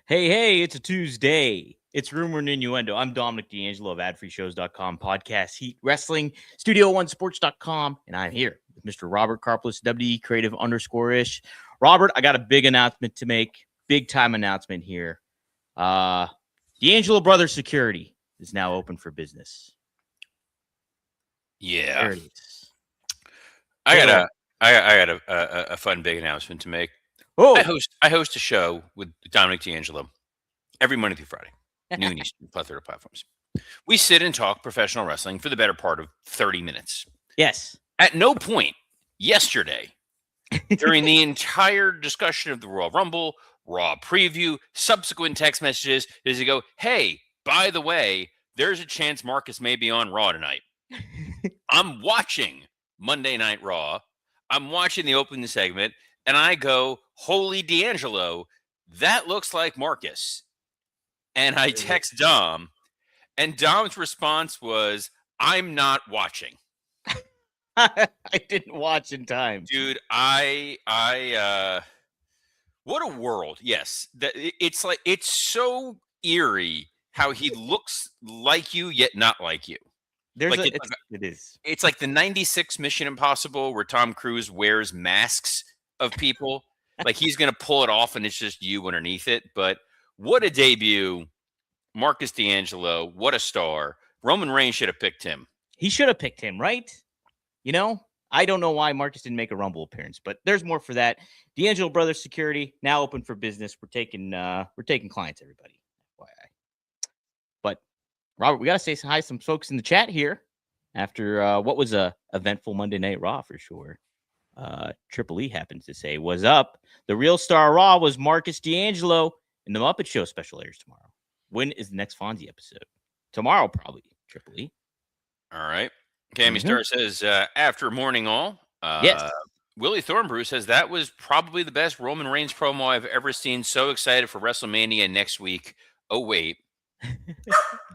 Hey, it's a Tuesday. It's Rumor and Innuendo. I'm Dominic D'Angelo of adfreeshows.com, podcast Heat Wrestling, Studio1sports.com, and I'm here with Mr. Robert Karplus, WE Creative _ish. Robert, I got a big announcement to make, big time announcement here. D'Angelo Brothers Security is now open for business. Yeah, There it is. I got a fun big announcement to make. Oh, I host a show with Dominic D'Angelo every Monday through Friday, noon Eastern, plethora of platforms. We sit and talk professional wrestling for the better part of 30 minutes. yes. At no point yesterday, during the entire discussion of the Royal Rumble, Raw preview, subsequent text messages, does he go, "Hey, by the way, there's a chance Marcus may be on Raw tonight." I'm watching Monday Night Raw. I'm watching the opening segment, and I go, "Holy D'Angelo, that looks like Marcus." And I text Dom, and Dom's response was, "I'm not watching." I didn't watch in time. Dude, what a world. Yes. It's so eerie how he looks like you, yet not like you. It is. It's like the 96 Mission Impossible where Tom Cruise wears masks of people. Like he's going to pull it off and it's just you underneath it. But what a debut. Marcus D'Angelo. What a star. Roman Reigns should have picked him. He should have picked him, right? You know, I don't know why Marcus didn't make a Rumble appearance, but there's more for that. D'Angelo Brothers Security now open for business. We're taking clients, everybody. FYI. But Robert, we got to say hi to some folks in the chat here after what was a eventful Monday Night Raw for sure. Triple E happens to say, "Was up? The real star of Raw was Marcus D'Angelo, and the Muppet Show special airs tomorrow. When is the next Fonzie episode? Tomorrow, probably. Triple E. All right. Cammy Star says, after morning all. Yes. Willie Thornbrew says, that was probably the best Roman Reigns promo I've ever seen. So excited for WrestleMania next week. Oh, wait.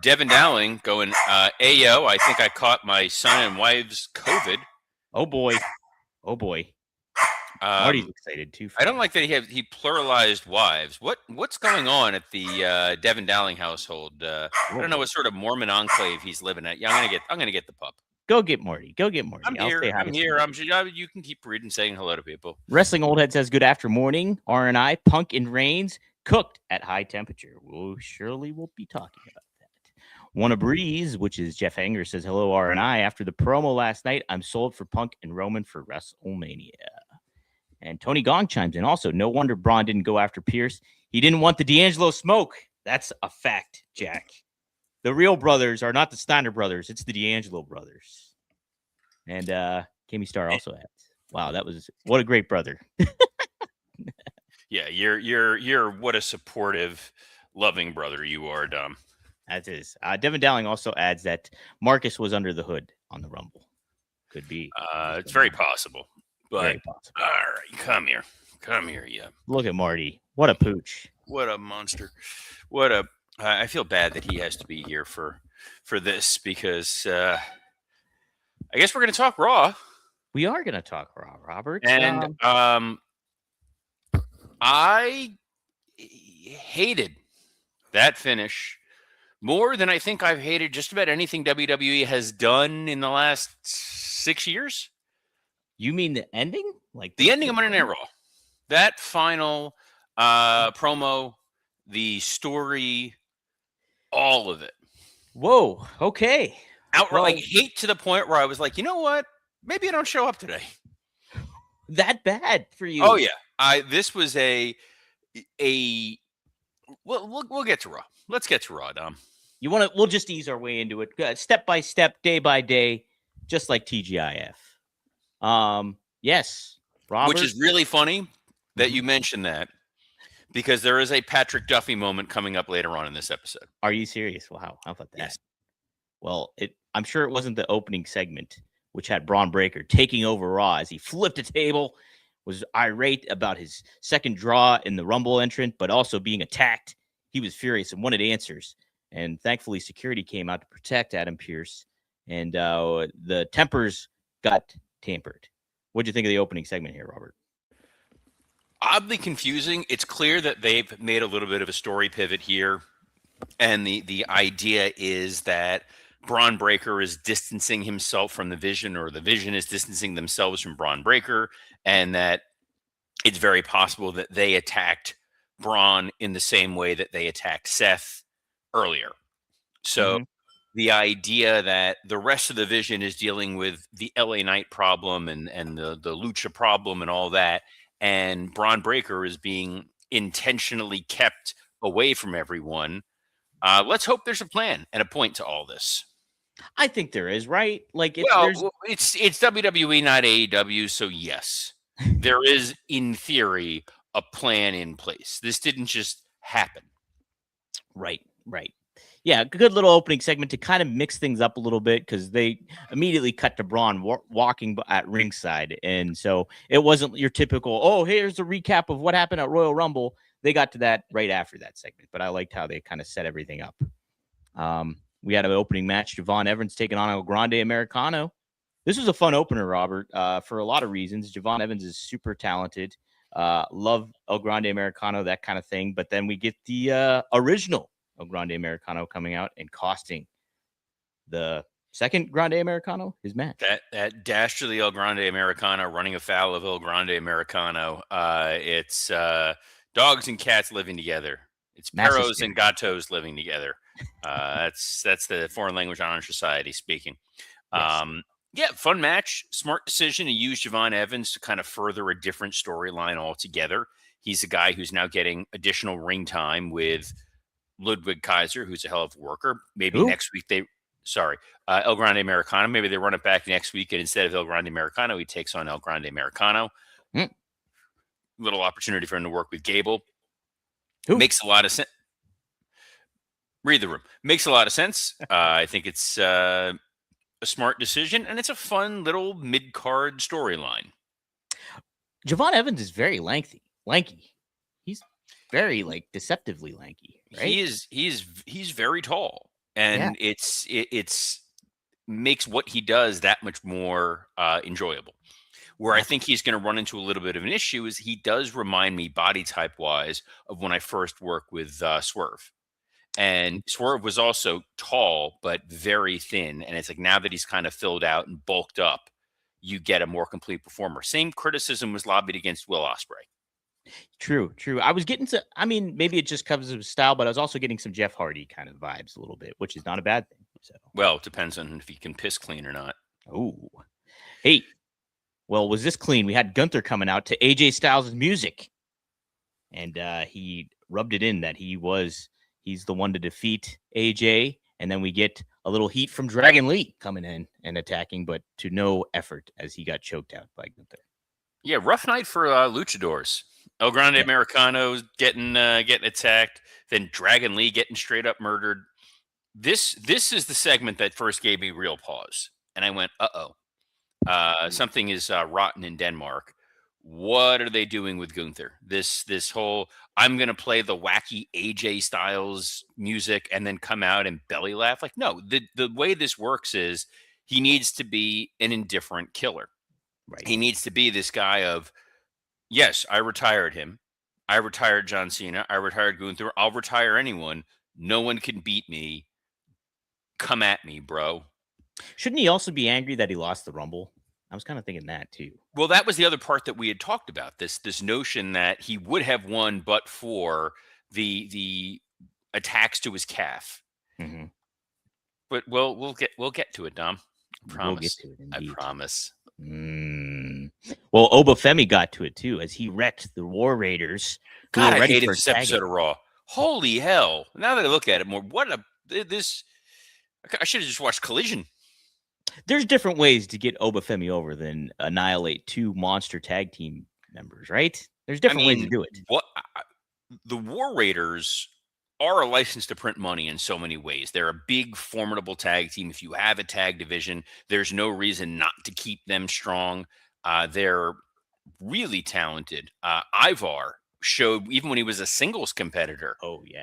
Devin Dowling going, Ayo, I think I caught my son and wife's COVID. Oh, boy. Marty's excited, too. I don't like that he pluralized wives. What's going on at the Devin Dowling household? I don't know what sort of Mormon enclave he's living at. Yeah, I'm gonna get the pup. Go get Marty. I'm here. You can keep reading, saying hello to people. Wrestling Old Head says, good after morning. R&I, Punk and Reigns, cooked at high temperature. We'll surely will be talking about that. Wanna Breeze, which is Jeff Hanger, says, hello, R&I. After the promo last night, I'm sold for Punk and Roman for WrestleMania. And Tony Gong chimes in also. No wonder Braun didn't go after Pierce. He didn't want the D'Angelo smoke. That's a fact, Jack. The real brothers are not the Steiner brothers. It's the D'Angelo brothers. And Kimmy Star also adds, wow, what a great brother. Yeah, you're what a supportive, loving brother you are, Dom. That is. Devin Dowling also adds that Marcus was under the hood on the Rumble. Could be. It's very possible. But, very possible. All right, come here, yeah. Look at Marty. What a pooch. What a monster. I feel bad that he has to be here for this because I guess we're going to talk Raw. We are going to talk Raw, Robert. And I hated that finish more than I think I've hated just about anything WWE has done in the last 6 years. You mean the ending? Like the ending of Monday Night Raw. That final promo, the story, all of it. Whoa, okay. Outright hate to the point where I was like, you know what? Maybe I don't show up today. That bad for you? Oh yeah. This was we'll get to Raw. Let's get to Raw, Dom. We'll just ease our way into it, step by step, day by day, just like TGIF. Yes, Robert. Which is really funny that you mentioned that because there is a Patrick Duffy moment coming up later on in this episode. Are you serious? Wow. How about that? Yes. Well, I'm sure it wasn't the opening segment, which had Braun Breaker taking over Raw as he flipped a table, was irate about his second draw in the Rumble entrant, but also being attacked. He was furious and wanted answers. And thankfully, security came out to protect Adam Pearce. And the tempers got tampered. What do you think of the opening segment here, Robert? oddly confusing. It's clear that they've made a little bit of a story pivot here, and the idea is that Braun Breaker is distancing himself from the Vision, or the Vision is distancing themselves from Braun Breaker, and that it's very possible that they attacked Braun in the same way that they attacked Seth earlier. So Hmm. the idea that the rest of the Vision is dealing with the LA Knight problem and the Lucha problem and all that, and Braun Breaker is being intentionally kept away from everyone. Let's hope there's a plan and a point to all this. I think there is, right? Like there's Well, it's WWE, not AEW, so yes, there is in theory a plan in place. This didn't just happen. right, right. Yeah, good little opening segment to kind of mix things up a little bit because they immediately cut to Braun walking at ringside, and so it wasn't your typical, oh, here's a recap of what happened at Royal Rumble. They got to that right after that segment, but I liked how they kind of set everything up. We had an opening match, Javon Evans taking on El Grande Americano. This was a fun opener, Robert, for a lot of reasons. Javon Evans is super talented. Love El Grande Americano, that kind of thing. But then we get the original El Grande Americano coming out and costing the second Grande Americano his match. That dash to the El Grande Americano, running afoul of El Grande Americano. It's dogs and cats living together. It's Massive perros and spirit. gatos living together. That's the Foreign Language Honor Society speaking. Yes. Yeah, fun match. Smart decision to use Javon Evans to kind of further a different storyline altogether. He's a guy who's now getting additional ring time with Ludwig Kaiser, who's a hell of a worker. Maybe Who? next week El Grande Americano. Maybe they run it back next week, and instead of El Grande Americano, he takes on El Grande Americano. Mm. Little opportunity for him to work with Gable. Who? Makes a lot of sense. Read the room. Makes a lot of sense. I think it's a smart decision, and it's a fun little mid-card storyline. Javon Evans is very lanky. He's very deceptively lanky, right? He's very tall, and it's makes what he does that much more enjoyable. Where I think he's going to run into a little bit of an issue is he does remind me body type wise of when I first worked with Swerve. And Swerve was also tall, but very thin. And it's like now that he's kind of filled out and bulked up, you get a more complete performer. Same criticism was lobbied against Will Ospreay. True. I was getting to, I mean, maybe it just covers his style, but I was also getting some Jeff Hardy kind of vibes a little bit, which is not a bad thing. So, well, it depends on if he can piss clean or not. Oh, hey, well, was this clean? We had Gunther coming out to AJ Styles' music, and he rubbed it in that he's the one to defeat AJ, and then we get a little heat from Dragon Lee coming in and attacking, but to no effort as he got choked out by Gunther. Yeah, rough night for luchadors. El Grande Americano's getting attacked, then Dragon Lee getting straight up murdered. This is the segment that first gave me real pause, and I went, something is rotten in Denmark. What are they doing with Gunther? This whole I'm gonna play the wacky AJ Styles music and then come out and belly laugh. Like, no, the way this works is he needs to be an indifferent killer. Right. He needs to be this guy of, yes, I retired him. I retired John Cena. I retired Gunther. I'll retire anyone. No one can beat me. Come at me, bro. Shouldn't he also be angry that he lost the Rumble? I was kind of thinking that too. Well, that was the other part that we had talked about. This notion that he would have won, but for the attacks to his calf. Mm-hmm. But we'll get to it, Dom. I promise. We'll get to it. Indeed. I promise. Well, Obafemi got to it too as he wrecked the War Raiders. God, I hated this episode of Raw. Holy hell! Now that I look at it more, I should have just watched Collision. There's different ways to get Obafemi over than annihilate two monster tag team members, right? There's different ways to do it. The War Raiders are a license to print money in so many ways. They're a big, formidable tag team. If you have a tag division, there's no reason not to keep them strong. They're really talented. Ivar showed, even when he was a singles competitor,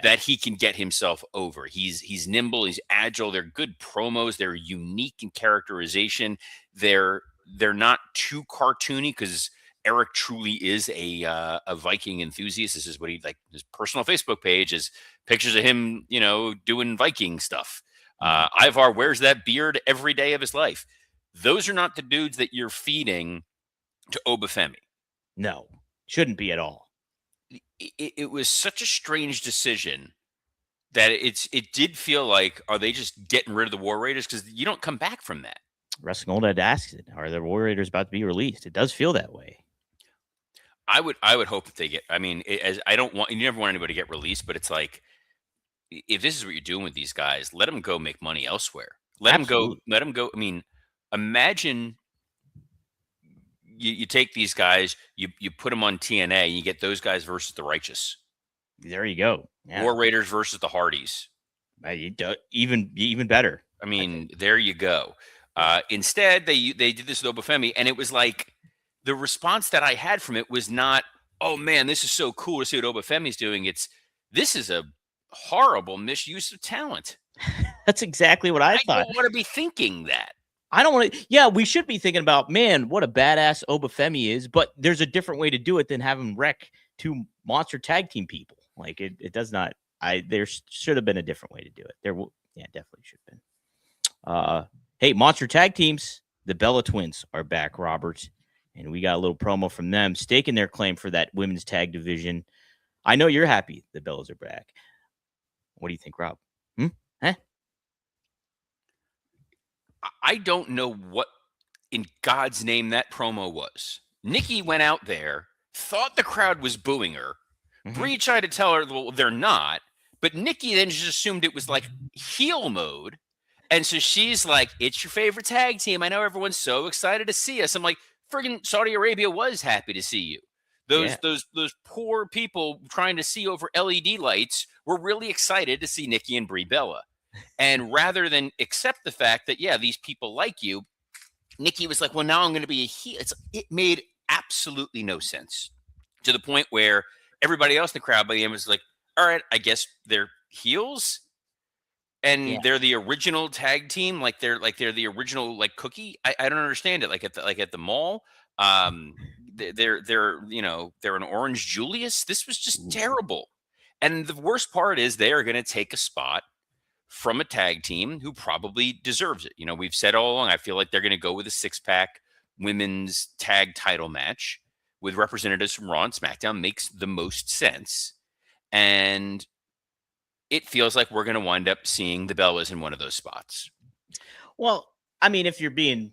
that he can get himself over. He's nimble, he's agile. They're good promos. They're unique in characterization. They're not too cartoony because Eric truly is a Viking enthusiast. This is what he like. His personal Facebook page is pictures of him, doing Viking stuff. Ivar wears that beard every day of his life. Those are not the dudes that you're feeding to Obafemi. No, shouldn't be at all. It was such a strange decision that it did feel like, are they just getting rid of the War Raiders? Because you don't come back from that. Wrestling Old Ed asks it, are the War Raiders about to be released? It does feel that way. I would hope that they get. I mean, as I don't want, you never want anybody to get released, but it's like, if this is what you're doing with these guys, let them go make money elsewhere. Let them go. Absolutely. Let them go. I mean, imagine you take these guys, you put them on TNA, and you get those guys versus the Righteous, There you go. Yeah. War Raiders versus the Hardys. Even better. I mean, there you go. Instead, they did this with Obafemi, and it was like the response that I had from it was not, "Oh man, this is so cool to see what Obafemi's doing." This is a horrible misuse of talent. That's exactly what I thought. don't want to be thinking that. I don't want to. Yeah, we should be thinking about, man, what a badass Obafemi is, but there's a different way to do it than have him wreck two monster tag team people. Like it does not. There should have been a different way to do it. Definitely should have been. Hey, monster tag teams, the Bella Twins are back, Robert, and we got a little promo from them staking their claim for that women's tag division. I know you're happy the Bellas are back. What do you think, Rob? I don't know what in God's name that promo was. Nikki went out there, thought the crowd was booing her. Bree tried to tell her, well, they're not. But Nikki then just assumed it was like heel mode. And so she's like, it's your favorite tag team. I know everyone's so excited to see us. I'm like, friggin' Saudi Arabia was happy to see you. Those poor people trying to see over LED lights were really excited to see Nikki and Brie Bella. And rather than accept the fact that, yeah, these people like you, Nikki was like, well, now I'm going to be a heel. It made absolutely no sense, to the point where everybody else in the crowd by the end was like, all right, I guess they're heels. And they're the original tag team, like they're the original like Cookie. I don't understand it. Like at the mall, they're an Orange Julius. This was just terrible. And the worst part is they are going to take a spot from a tag team who probably deserves it. We've said all along, I feel like they're going to go with a 6-pack women's tag title match with representatives from Raw and SmackDown. Makes the most sense. And it feels like we're going to wind up seeing the Bellas in one of those spots. Well, I mean, if you're being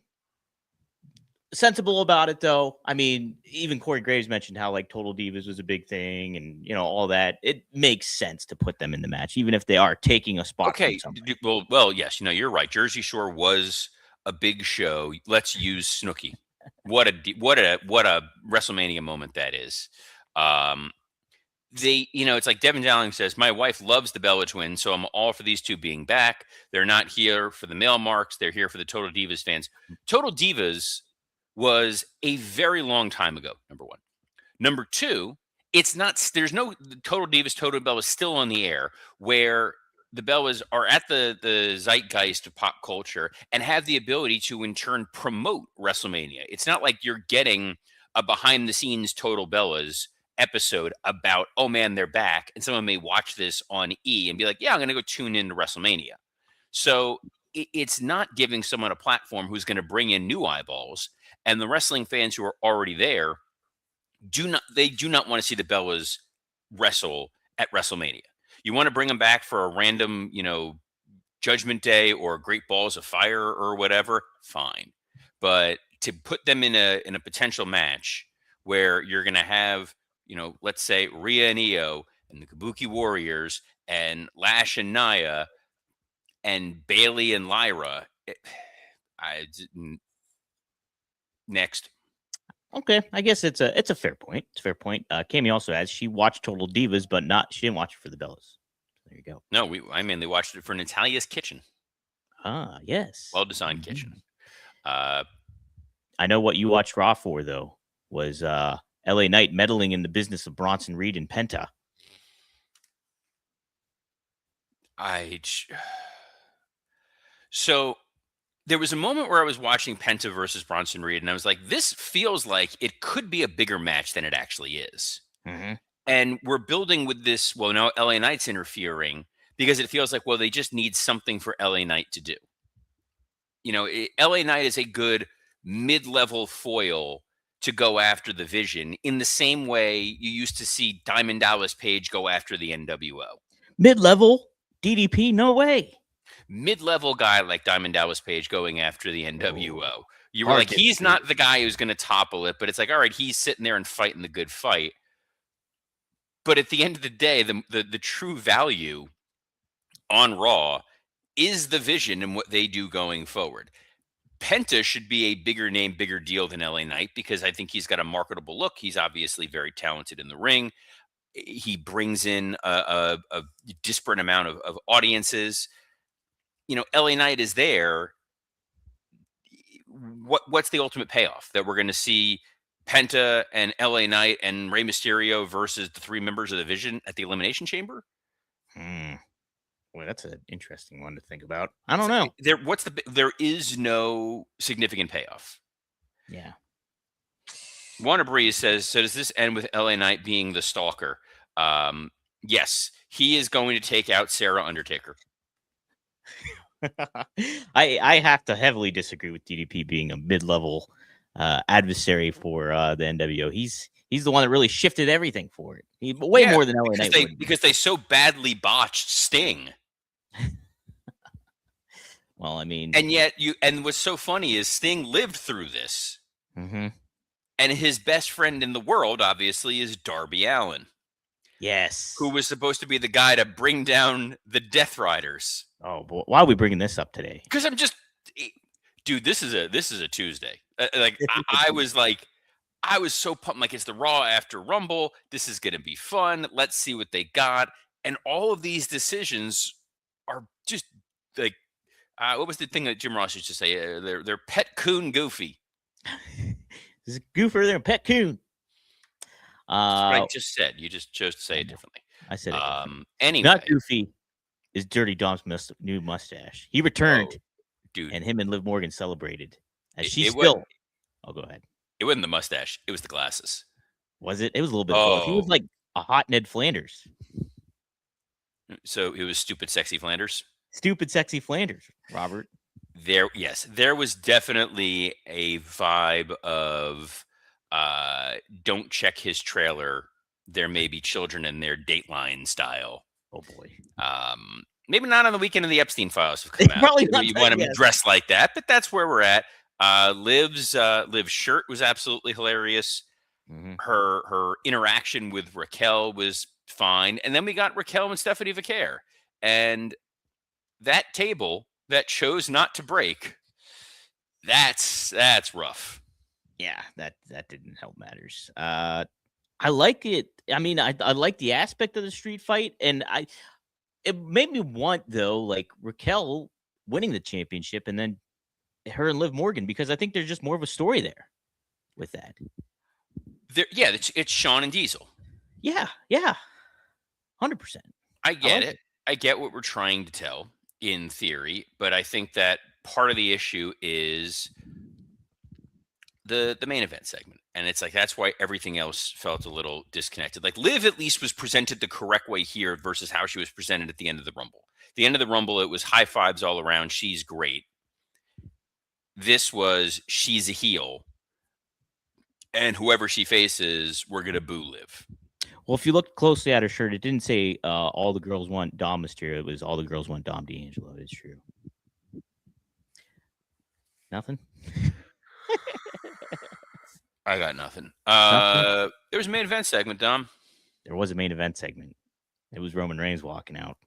sensible about it, though, I mean, even Corey Graves mentioned how like Total Divas was a big thing, and all that. It makes sense to put them in the match, even if they are taking a spot. Okay, well, yes, you're right. Jersey Shore was a big show. Let's use Snooki. What a WrestleMania moment that is. It's like Devin Dowling says, my wife loves the Bella Twins, so I'm all for these two being back. They're not here for the male marks. They're here for the Total Divas fans. Total Divas was a very long time ago, number one. Number two, there's no Total Divas, Total Bellas still on the air, where the Bellas are at the zeitgeist of pop culture and have the ability to, in turn, promote WrestleMania. It's not like you're getting a behind-the-scenes Total Bellas episode about, oh man, they're back, and someone may watch this on E and be like, yeah, I'm gonna go tune into WrestleMania. So it's not giving someone a platform who's going to bring in new eyeballs, and the wrestling fans who are already there do not want to see the Bellas wrestle at WrestleMania. You want to bring them back for a random Judgment Day or Great Balls of Fire or whatever, fine, but to put them in a potential match where you're going to have let's say Rhea and Io and the Kabuki Warriors and Lash and Nia and Bailey and Lyra. Next. Okay, I guess it's a fair point. It's a fair point. Cammy also adds she watched Total Divas, but she didn't watch it for the Bellas. There you go. No, I mainly watched it for Natalia's Kitchen. Ah, yes. Well-designed kitchen. I know what you watched Raw for, though, was LA Knight meddling in the business of Bronson Reed and Penta. So There was a moment where I was watching Penta versus Bronson Reed, and I was like, this feels like it could be a bigger match than it actually is. Mm-hmm. And we're building with this, well, no, LA Knight's interfering because it feels like, well, they just need something for LA Knight to do. LA Knight is a good mid-level foil to go after the Vision in the same way you used to see Diamond Dallas Page go after the NWO. Mid-level DDP, no way. Mid-level guy like Diamond Dallas Page going after the NWO. You were Hard like, to he's disagree. not the guy who's going to topple it, but it's like, all right, he's sitting there and fighting the good fight. But at the end of the day, the true value on Raw is the Vision and what they do going forward. Penta should be a bigger name, bigger deal than LA Knight because I think he's got a marketable look. He's obviously very talented in the ring. He brings in a disparate amount of audiences. LA Knight is there. What's the ultimate payoff? That we're going to see Penta and LA Knight and Rey Mysterio versus the three members of the Vision at the Elimination Chamber? Well, that's an interesting one to think about. I don't know. There is no significant payoff. Yeah. Warner Breeze says, so does this end with LA Knight being the stalker? Yes, he is going to take out Sarah Undertaker. I have to heavily disagree with DDP being a mid-level adversary for the NWO. He's the one that really shifted everything for it. Way more than LA Knight would. Because they so badly botched Sting. Well, I mean, and what's so funny is Sting lived through this. Mm-hmm. And his best friend in the world, obviously, is Darby Allin. Yes. Who was supposed to be the guy to bring down the Death Riders. Oh, boy. Why are we bringing this up today? Because I'm just, dude, this is a Tuesday. I was so pumped. Like, it's the Raw after Rumble. This is going to be fun. Let's see what they got. And all of these decisions are just like, what was the thing that Jim Ross used to say? They're pet coon goofy. This is goofier than a pet coon. That's what I just said. You just chose to say it differently. I said it. Anyway, not goofy is Dirty Dom's new mustache. He returned, dude, and him and Liv Morgan celebrated. As she still. Oh, go ahead. It wasn't the mustache. It was the glasses. Was it? It was a little bit of both. He was like a hot Ned Flanders. So it was stupid, sexy Flanders. Stupid, sexy Flanders, Robert. There was definitely a vibe of don't check his trailer. There may be children in there, Dateline style. Oh boy. Maybe not on the weekend of the Epstein files have come out. Probably not. You want him dressed like that, but that's where we're at. Liv's shirt was absolutely hilarious. Mm-hmm. Her interaction with Raquel was fine, and then we got Raquel and Stephanie Vicaire, and that table that chose not to break. That's rough. Yeah, that didn't help matters. I like it. I mean, I like the aspect of the street fight, and it made me want though, like Raquel winning the championship, and then her and Liv Morgan, because I think there's just more of a story there with that. It's Shawn and Diesel. Yeah, 100%. I get it. I get what we're trying to tell in theory, but I think that part of the issue is the main event segment, and it's like that's why everything else felt a little disconnected. Like Liv at least was presented the correct way here versus how she was presented at the end of the Rumble. The end of the Rumble, it was high fives all around. She's great. This was she's a heel, and whoever she faces, we're gonna boo Liv. Well, if you look closely at her shirt, it didn't say all the girls want Dom Mysterio. It was all the girls want Dom D'Angelo. It's true. Nothing? I got nothing. There was a main event segment, Dom. There was a main event segment. It was Roman Reigns walking out.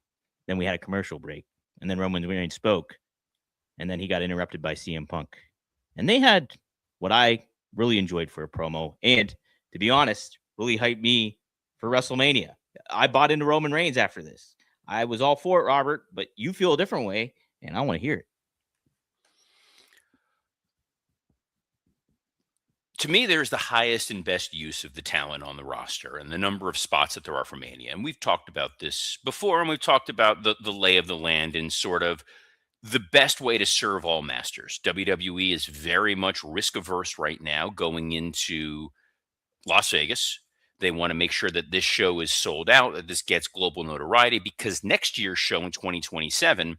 Then we had a commercial break. And then Roman Reigns spoke. And then he got interrupted by CM Punk. And they had what I really enjoyed for a promo. And to be honest, really hyped me for WrestleMania. I bought into Roman Reigns after this. I was all for it, Robert, but you feel a different way, and I want to hear it. To me, there's the highest and best use of the talent on the roster and the number of spots that there are for Mania. And we've talked about this before, and we've talked about the lay of the land and sort of the best way to serve all masters. WWE is very much risk averse right now going into Las Vegas. They want to make sure that this show is sold out, that this gets global notoriety, because next year's show in 2027,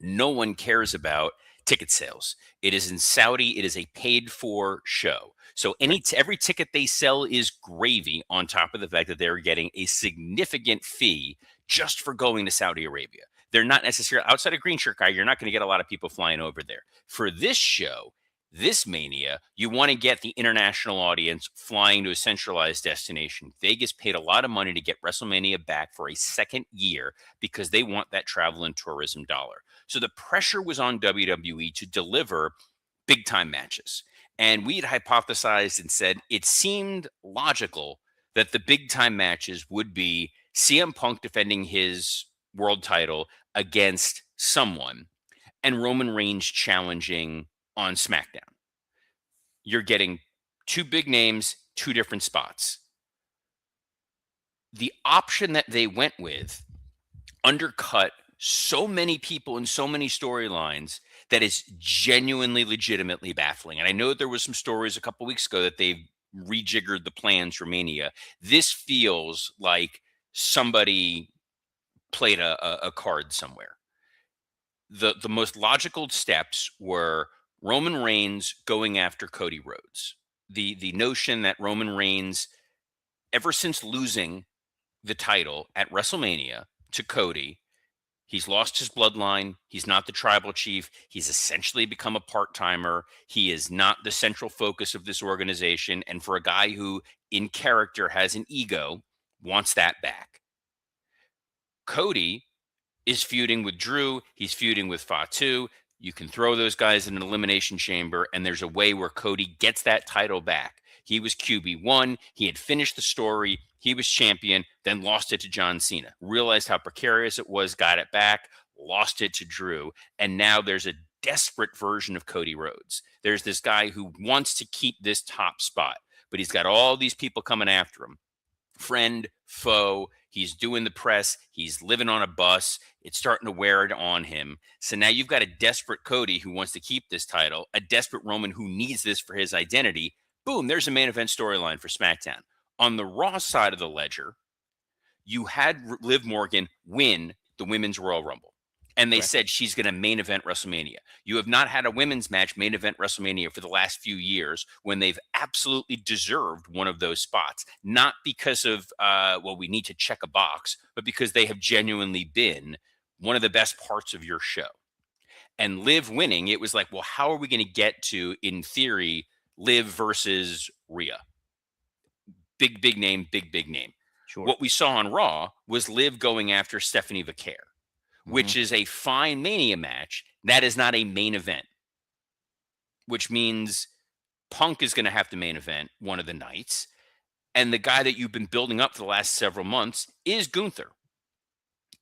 no one cares about ticket sales. It is in Saudi. It is a paid for show. So Right. every ticket they sell is gravy on top of the fact that they're getting a significant fee just for going to Saudi Arabia. They're not necessarily outside of Green Shirt Guy. You're not going to get a lot of people flying over there. For this show, this Mania, you want to get the international audience flying to a centralized destination. Vegas paid a lot of money to get WrestleMania back for a second year because they want that travel and tourism dollar. So the pressure was on WWE to deliver big time matches. And we had hypothesized and said it seemed logical that the big time matches would be CM Punk defending his world title against someone and Roman Reigns challenging on SmackDown. You're getting two big names, two different spots. The option that they went with undercut so many people and so many storylines that is genuinely legitimately baffling. And I know there was some stories a couple weeks ago that they've rejiggered the plans for Mania. This feels like somebody played a card somewhere. The most logical steps were Roman Reigns going after Cody Rhodes. The notion that Roman Reigns, ever since losing the title at WrestleMania to Cody, he's lost his bloodline. He's not the tribal chief. He's essentially become a part-timer. He is not the central focus of this organization. And for a guy who in character has an ego, wants that back. Cody is feuding with Drew. He's feuding with Fatu. You can throw those guys in an elimination chamber, and there's a way where Cody gets that title back. He was QB1. He had finished the story. He was champion, then lost it to John Cena. Realized how precarious it was, got it back, lost it to Drew. And now there's a desperate version of Cody Rhodes. There's this guy who wants to keep this top spot, but he's got all these people coming after him. Friend, foe, he's doing the press, he's living on a bus, it's starting to wear it on him. So now you've got a desperate Cody who wants to keep this title, a desperate Roman who needs this for his identity. Boom, there's a main event storyline for SmackDown. On the Raw side of the ledger, you had Liv Morgan win the Women's Royal Rumble. And they Correct. said she's going to main event WrestleMania. You have not had a women's match main event WrestleMania for the last few years when they've absolutely deserved one of those spots. Not because of, we need to check a box, but because they have genuinely been one of the best parts of your show. And Liv winning, it was like, well, how are we going to get to, in theory, Liv versus Rhea? Big name, big name. Sure. What we saw on Raw was Liv going after Stephanie Vaquer, which is a fine Mania match. That is not a main event, which means Punk is going to have to main event one of the nights. And the guy that you've been building up for the last several months is Gunther.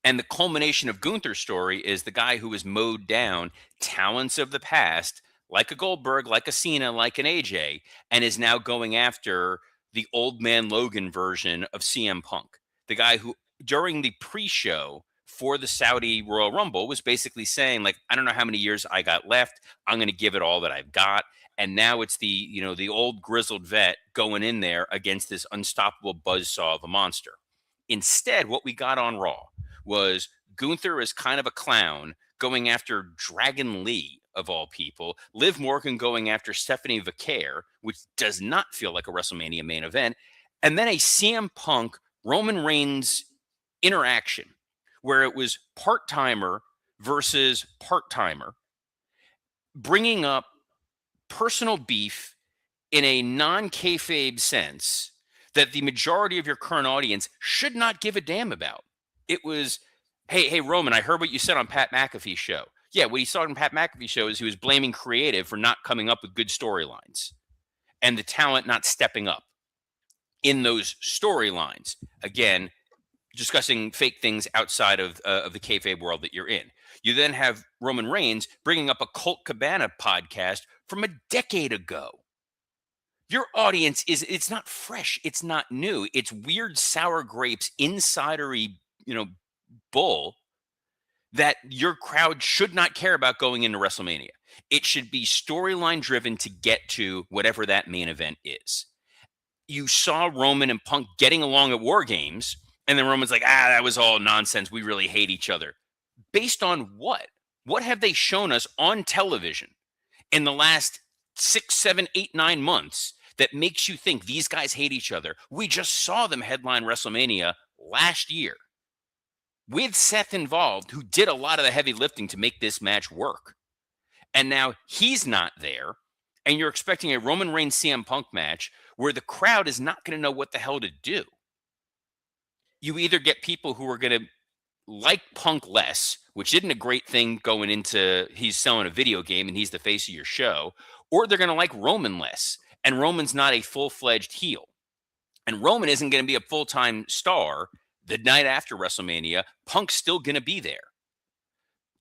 And the culmination of Gunther's story is the guy who has mowed down talents of the past, like a Goldberg, like a Cena, like an AJ, and is now going after the old man Logan version of CM Punk. The guy who, during the pre-show for the Saudi Royal Rumble, was basically saying, like, I don't know how many years I got left. I'm going to give it all that I've got. And now it's the old grizzled vet going in there against this unstoppable buzzsaw of a monster. Instead, what we got on Raw was Gunther as kind of a clown going after Dragon Lee, of all people, Liv Morgan going after Stephanie Vaquer, which does not feel like a WrestleMania main event, and then a CM Punk Roman Reigns interaction where it was part-timer versus part-timer, bringing up personal beef in a non-kayfabe sense that the majority of your current audience should not give a damn about. It was, hey, Roman, I heard what you said on Pat McAfee's show. Yeah, what he saw on Pat McAfee's show is he was blaming creative for not coming up with good storylines and the talent not stepping up in those storylines. Again, discussing fake things outside of the kayfabe world that you're in. You then have Roman Reigns bringing up a Colt Cabana podcast from a decade ago. Your audience it's not fresh. It's not new. It's weird sour grapes, insidery, bull that your crowd should not care about going into WrestleMania. It should be storyline driven to get to whatever that main event is. You saw Roman and Punk getting along at War Games, and then Roman's like, that was all nonsense. We really hate each other. Based on what? What have they shown us on television in the last 6, 7, 8, 9 months that makes you think these guys hate each other? We just saw them headline WrestleMania last year with Seth involved, who did a lot of the heavy lifting to make this match work. And now he's not there, and you're expecting a Roman Reigns CM Punk match where the crowd is not going to know what the hell to do. You either get people who are going to like Punk less, which isn't a great thing going into he's selling a video game and he's the face of your show, or they're going to like Roman less, and Roman's not a full-fledged heel. And Roman isn't going to be a full-time star the night after WrestleMania. Punk's still going to be there.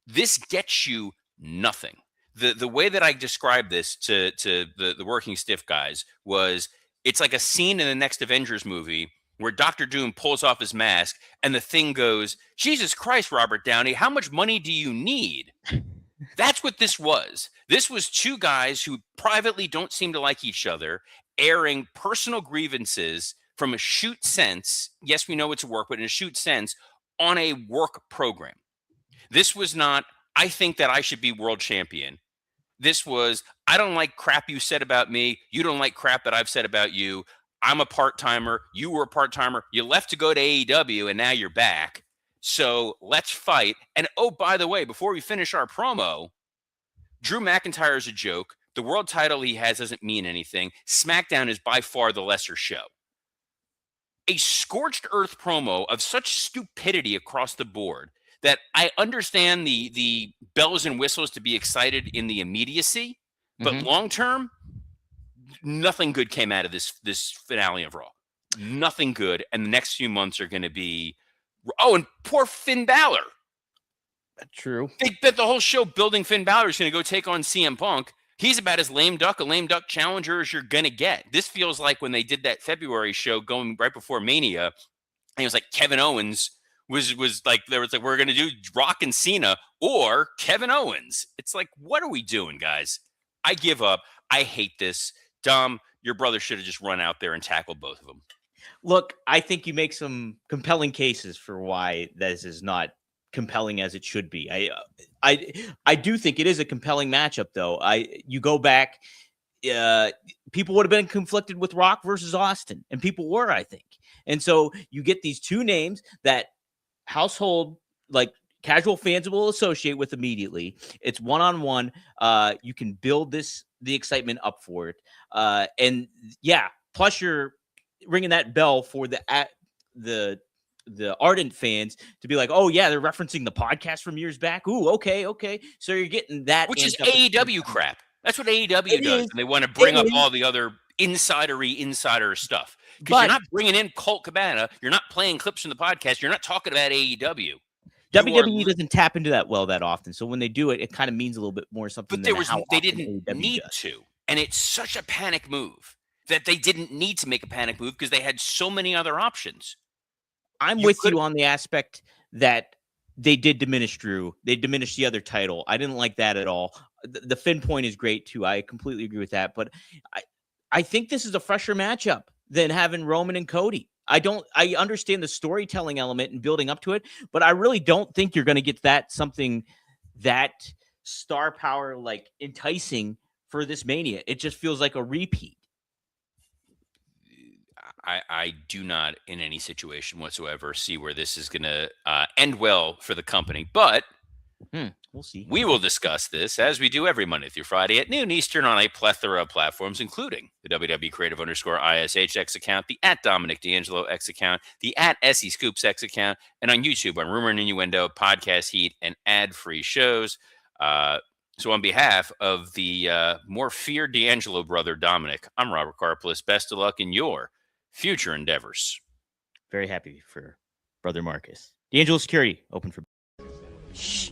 This gets you nothing. The way that I described this to the working stiff guys was, it's like a scene in the next Avengers movie where Dr. Doom pulls off his mask and the Thing goes, Jesus Christ, Robert Downey, how much money do you need? That's what this was. This was two guys who privately don't seem to like each other, airing personal grievances from a shoot sense. Yes, we know it's work, but in a shoot sense, on a work program. This was not, I think that I should be world champion. This was, I don't like crap you said about me. You don't like crap that I've said about you. I'm a part-timer. You were a part-timer. You left to go to AEW, and now you're back. So let's fight. And oh, by the way, before we finish our promo, Drew McIntyre is a joke. The world title he has doesn't mean anything. SmackDown is by far the lesser show. A scorched earth promo of such stupidity across the board that I understand the bells and whistles to be excited in the immediacy, but long term, nothing good came out of this finale of Raw. Nothing good, and the next few months are going to be. Oh, and poor Finn Balor. True. They bet the whole show building Finn Balor is going to go take on CM Punk. He's about as a lame duck challenger as you're going to get. This feels like when they did that February show going right before Mania, and it was like Kevin Owens was like, there was like, we're going to do Rock and Cena or Kevin Owens. It's like, what are we doing, guys? I give up. I hate this. Dom, your brother should have just run out there and tackled both of them. Look, I think you make some compelling cases for why this is not compelling as it should be. I do think it is a compelling matchup, though. You go back, people would have been conflicted with Rock versus Austin, and people were, I think. And so you get these two names that household, like casual fans will associate with immediately. It's one-on-one. You can build the excitement up for it. And yeah, plus you're ringing that bell for the ardent fans to be like, oh yeah, they're referencing the podcast from years back. Ooh, okay. So you're getting that, which is AEW crap. That's what AEW does. And they want to bring up all the other insider stuff. Because you're not bringing in Colt Cabana. You're not playing clips from the podcast. You're not talking about AEW. WWE doesn't tap into that well that often. So when they do it, it kind of means a little bit more something. But they didn't need to. And it's such a panic move that they didn't need to make a panic move because they had so many other options. I'm with you on the aspect that they did diminish Drew. They diminished the other title. I didn't like that at all. The Finn point is great too. I completely agree with that. But I think this is a fresher matchup than having Roman and Cody. I understand the storytelling element and building up to it, but I really don't think you're going to get something that star power, like enticing for this Mania. It just feels like a repeat. I do not, in any situation whatsoever, see where this is going to end well for the company. But we'll see. We will discuss this, as we do every Monday through Friday at noon Eastern on a plethora of platforms, including the WWE Creative _ISH X account, the @Dominic D'Angelo X account, the @SE Scoops X account, and on YouTube on Rumor and Innuendo, Podcast Heat, and ad-free shows. So on behalf of the more feared D'Angelo brother, Dominic, I'm Robert Karplis. Best of luck in your future endeavors. Very happy for brother Marcus. D'Angelo Security, open for... Shh.